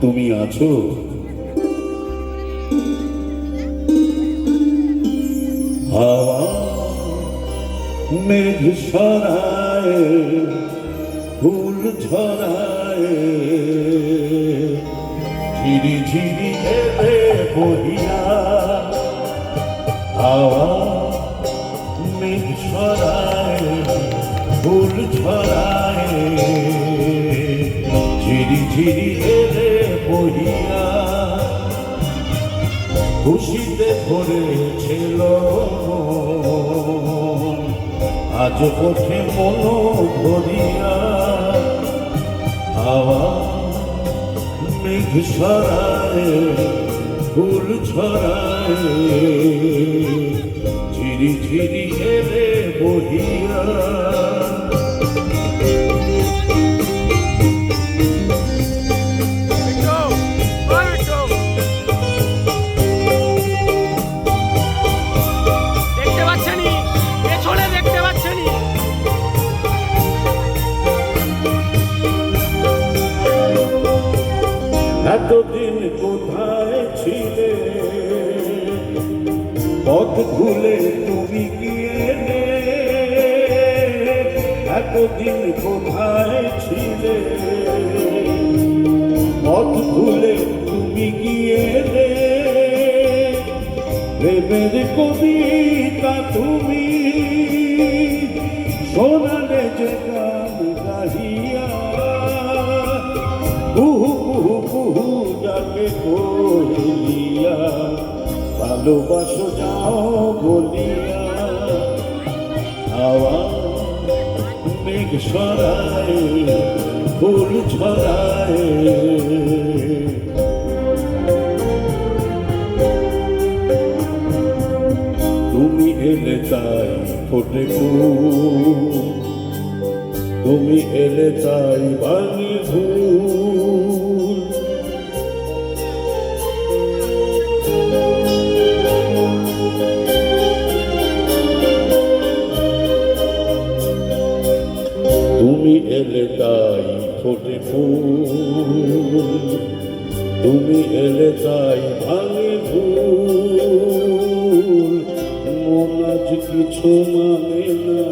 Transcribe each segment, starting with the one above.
তুমি আছো। হাওয়া মেঘ সরায়, ফুল ঝরায়, ঝিরি ঝিরি এলে বহিয়া। হাওয়া মেঘ সরায়, ফুল ঝরায়, ঝিরি ঝিরি এলে বহিয়া। খুশিতে ভরেছিল আজ ওঠে মন ভরিয়া। হাওয়া মেঘ সরায়, ফুল ছড়ায়, ঝিরি ঝিরি এলে বহিয়া। এতদিন কোথায় ছিলে, পথ ভুলে তুমি গিয়ে। এতদিন কোথায় ছিলে, পথ ভুলে তুমি গিয়ে। প্রেমের কবিতা তুমি শোনালে যে গান গাহিয়া। কুহু কুহু কুহু যাকে কহিয়া, ভালোবাসো যাও বলিয়া। হাওয়া মেঘ সরায়, ফুল ছড়ায়, তুমি এলে তাই ফোটে ফুল, তুমি এলে তাই ভাঙে ফুল। তুমি এলে তাই ফোটে ফুল, তুমি এলে তাই ভাঙে ফুল। মন আজ কিছু মানে না,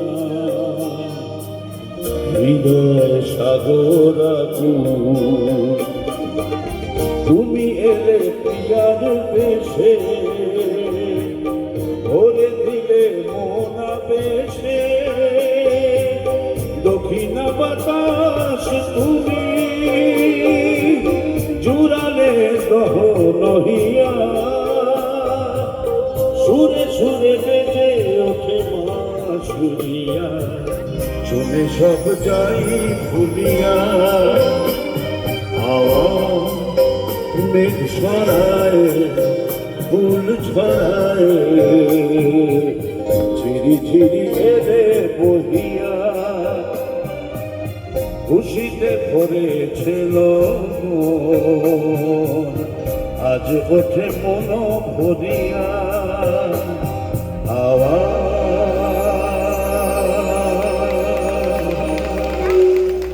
হৃদয় সাগর আকুল। তুমি এলে প্রিয়ার বেশে, ভরে দিলে মন বেশে। দক্ষিণা বাতাস তুমি জুড়ালে দহন হইয়া। সুরে সুরে বেজে ওঠে বাঁশুরিয়া, শুনে সব যাই ভুলিয়া। হাওয়া মেঘ সরায়, ফুল ছড়ায়, ঝিরি ঝিরি এলে বহিয়া। খুশিতে ভরেছিল আজ ওঠে মন ভরিয়া। হাওয়া